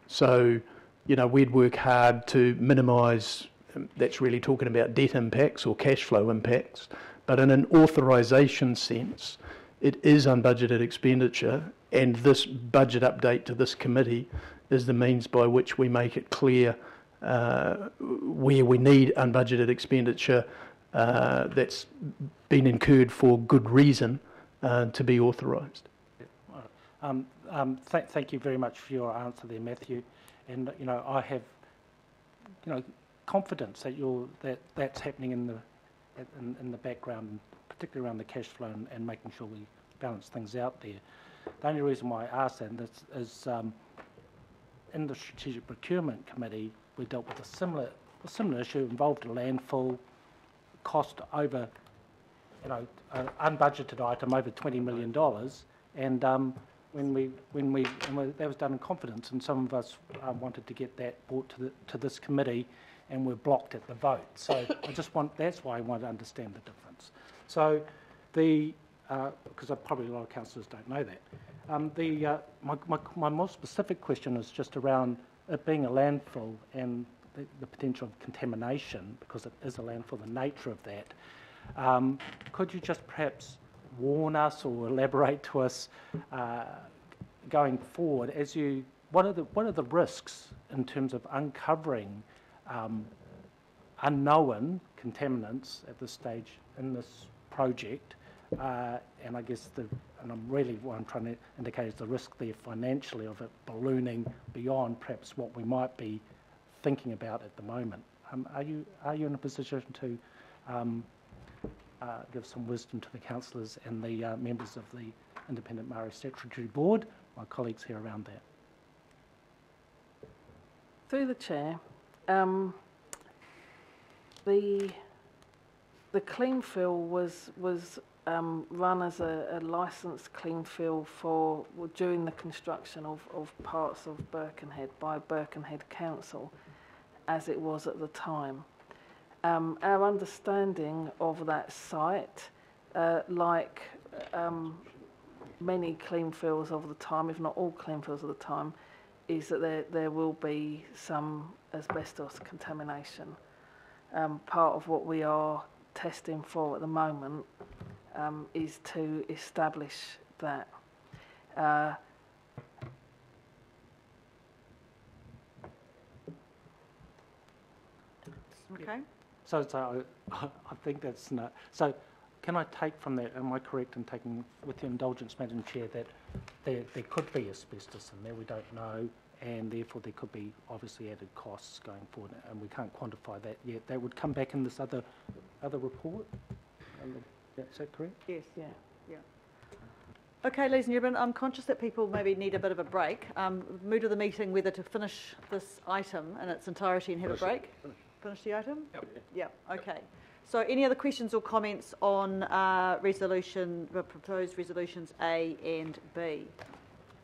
So, we'd work hard to minimise, that's really talking about debt impacts or cash flow impacts, but in an authorisation sense, it is unbudgeted expenditure, and this budget update to this committee is the means by which we make it clear where we need unbudgeted expenditure that's been incurred for good reason to be authorised. Thank you very much for your answer there, Matthew. And I have confidence that that's happening in the background, particularly around the cash flow and making sure we balance things out there. The only reason why I ask that is in the Strategic Procurement Committee we dealt with a similar issue, involved a landfill cost over, an unbudgeted item over $20 million, and that was done in confidence, and some of us wanted to get that brought to this committee, and were blocked at the vote. So that's why I want to understand the difference. So because probably a lot of councillors don't know that. My more specific question is just around it being a landfill and the potential of contamination, because it is a landfill, the nature of that. Could you just perhaps warn us or elaborate to us going forward what are the risks in terms of uncovering unknown contaminants at this stage in this project, and I guess what I'm trying to indicate is the risk there financially of it ballooning beyond perhaps what we might be thinking about at the moment. Are you in a position to give some wisdom to the councillors and the members of the Independent Maori Statutory Board, my colleagues here around that? Through the chair, the clean fill was run as a licensed clean fill during the construction of parts of Birkenhead by Birkenhead Council, as it was at the time. Our understanding of that site, like many clean fills of the time, if not all clean fills of the time, is that there will be some asbestos contamination. Part of what we are testing for at the moment is to establish that. Okay. So I think that's not. So can I take from that, am I correct in taking, with your indulgence, Madam Chair, that there could be asbestos in there, we don't know, and therefore there could be obviously added costs going forward, and we can't quantify that yet. That would come back in this other report? Is that correct? Yes. Yeah. Okay, ladies and gentlemen, I'm conscious that people maybe need a bit of a break. Mood of the meeting whether to finish this item in its entirety and have a break. Finish the item? Yep. Yep, okay. So any other questions or comments on the proposed resolutions A and B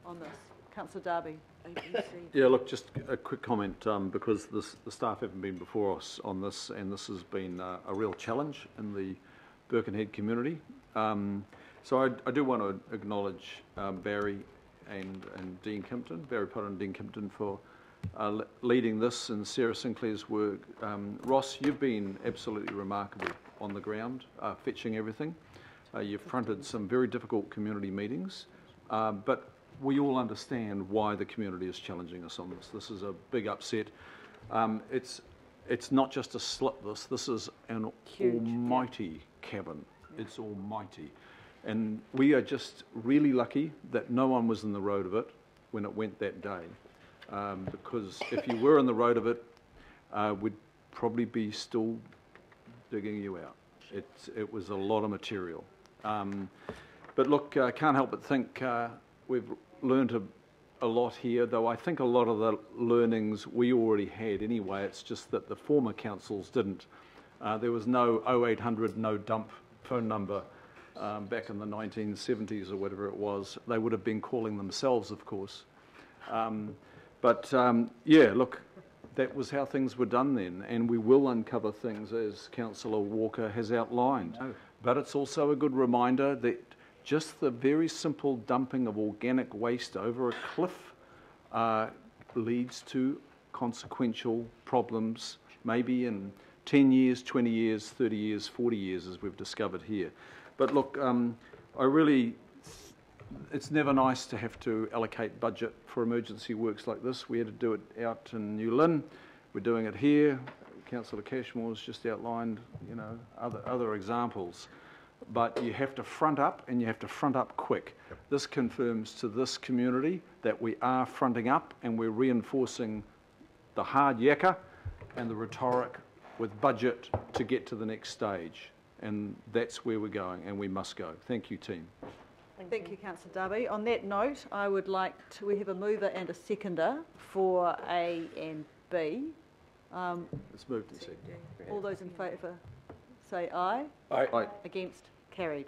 on this? Councillor Darby. A, B, C. Yeah, look, just a quick comment because the staff haven't been before us on this, and this has been a real challenge in the Birkenhead community. So I do want to acknowledge Barry and Dean Kimpton, Barry Potter and Dean Kimpton for leading this, and Sarah Sinclair's work. Ross, you've been absolutely remarkable on the ground, fetching everything. You've fronted some very difficult community meetings, but we all understand why the community is challenging us on this. This is a big upset. It's not just a slip, this is an almighty cabin. It's almighty. And we are just really lucky that no one was in the road of it when it went that day. Because if you were in the road of it, we'd probably be still digging you out. It was a lot of material. But look, I can't help but think we've learned a lot here, though I think a lot of the learnings we already had anyway. It's just that the former councils didn't. There was no 0800 no dump phone number back in the 1970s or whatever it was. They would have been calling themselves, of course. Yeah, look, that was how things were done then, and we will uncover things as Councillor Walker has outlined. Oh. But it's also a good reminder that just the very simple dumping of organic waste over a cliff leads to consequential problems, maybe in 10 years, 20 years, 30 years, 40 years, as we've discovered here. But look, it's never nice to have to allocate budget for emergency works like this. We had to do it out in New Lynn. We're doing it here. Councillor Cashmore's just outlined, you know, other examples. But you have to front up, and you have to front up quick. Yep. This confirms to this community that we are fronting up, and we're reinforcing the hard yakka and the rhetoric with budget to get to the next stage. And that's where we're going, and we must go. Thank you, team. Thank you, Councillor Darby. On that note, I would like to, we have a mover and a seconder for A and B. It's moved and seconded. All those in favour say aye. Aye. Aye. Against? Carried.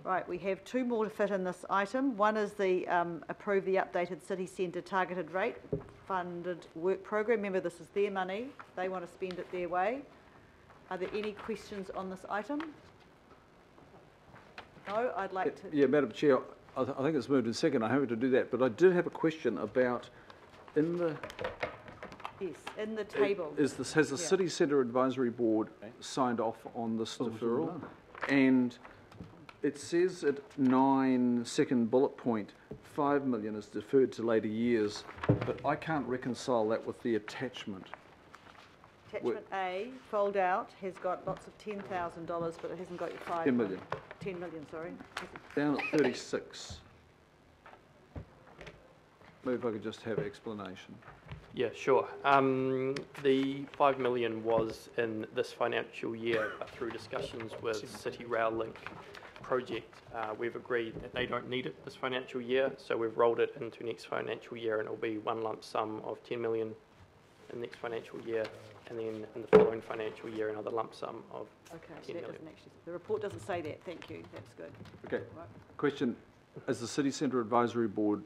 Right, we have two more to fit in this item. One is the approve the updated city centre targeted rate funded work programme. Remember, this is their money. They want to spend it their way. Are there any questions on this item? No, I'd like to... Yeah, Madam Chair, I think it's moved in second. I'm happy to do that. But I did have a question about in the... Yes, in the table. Has the City Centre Advisory Board signed off on this deferral? And it says at 9, second bullet point, 5 million is deferred to later years, but I can't reconcile that with the attachment. Attachment A, fold out, has got lots of $10,000, but it hasn't got your 10 million. 10 million, sorry. Down at 36. Maybe if I could just have explanation. Yeah, sure. The 5 million was in this financial year, but through discussions with City Rail Link project, we've agreed that they don't need it this financial year, so we've rolled it into next financial year, and it'll be one lump sum of 10 million in next financial year, and then in the following financial year, another lump sum of 10 million. Doesn't actually, the report doesn't say that. Thank you. That's good. Okay. Right. Question: is the City Centre Advisory Board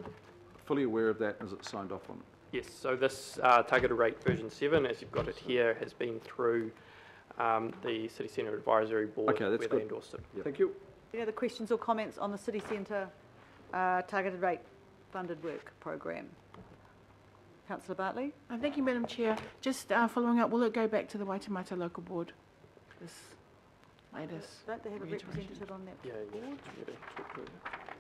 fully aware of that? Is it signed off on it? Yes, so this targeted rate version 7, as you've got it here, has been through the City Centre Advisory Board where they endorsed it. Yep. Thank you. Any other questions or comments on the City Centre targeted rate funded work programme? Councillor Bartley? Thank you, Madam Chair. Just following up, will it go back to the Waitemata Local Board? This latest. Don't they have a representative on that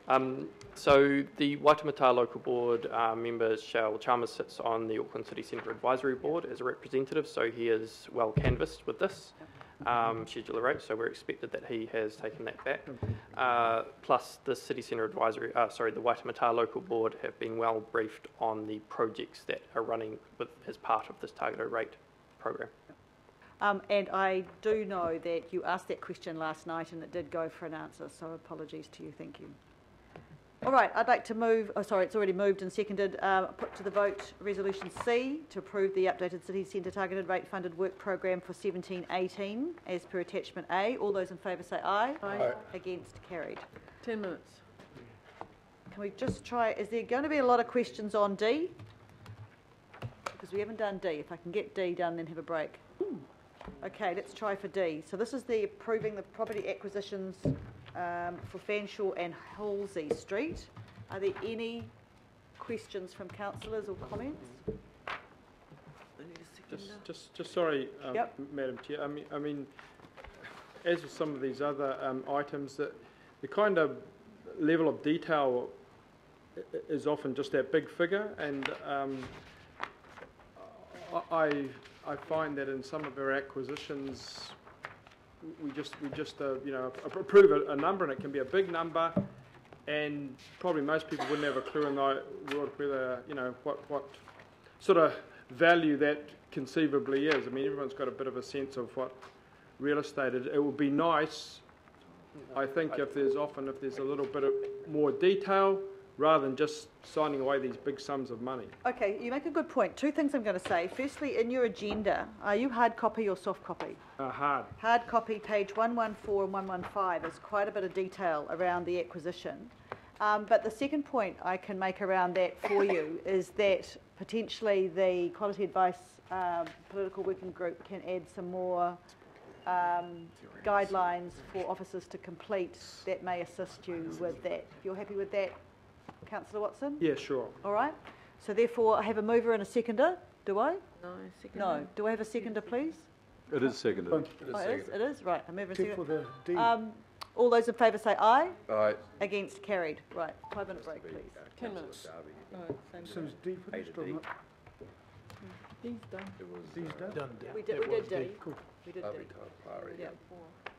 board? So the Waitemata Local Board member, Cheryl Chalmers, sits on the Auckland City Centre Advisory Board as a representative, so he is well canvassed with this scheduler rate, so we're expected that he has taken that back. Plus the City Centre Advisory, the Waitemata Local Board have been well briefed on the projects that are running as part of this targeted rate program. And I do know that you asked that question last night and it did go for an answer, so apologies to you. Thank you. All right, I'd like to move, oh sorry, it's already moved and seconded, put to the vote Resolution C to approve the updated City Centre targeted rate funded work programme for 17-18 as per attachment A. All those in favour say aye. Aye. Against, carried. 10 minutes. Can we just try, is there going to be a lot of questions on D? Because we haven't done D. If I can get D done, then have a break. Okay, let's try for D. So this is the approving the property acquisitions for Fanshawe and Halsey Street. Are there any questions from councillors or comments? Just sorry, Yep. Madam Chair. I mean, as with some of these other items, that the kind of level of detail is often just that big figure, and I find that in some of our acquisitions, we just you know, approve a number, and it can be a big number, and probably most people wouldn't have a clue in the world whether, you know, what sort of value that conceivably is. I mean, everyone's got a bit of a sense of what real estate is. It would be nice, I think, if there's a little bit of more detail, rather than just signing away these big sums of money. Okay, you make a good point. Two things I'm going to say. Firstly, in your agenda, are you hard copy or soft copy? Hard. Hard copy, page 114 and 115, is quite a bit of detail around the acquisition. But the second point I can make around that for you is that potentially the Quality Advice Political Working Group can add some more guidelines for officers to complete that may assist you with that. If you're happy with that, Councillor Watson? Yeah, sure. All right. So therefore, I have a mover and a seconder. Do I? No, second. No. Do I have a seconder, please? It is seconded. Oh, it is? It is? Right. A mover and a Except for seconder. the D. All those in favour say aye. Aye. Against, carried. Right. 5-minute break, please. 10 minutes. No, same. So is D finished or not? D's done. D's done? We did D. Cool. We did D. Yeah.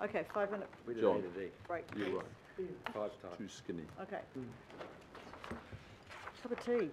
Okay, 5-minute John, break. you're right. 5 times. Too skinny. Okay. Cup of tea.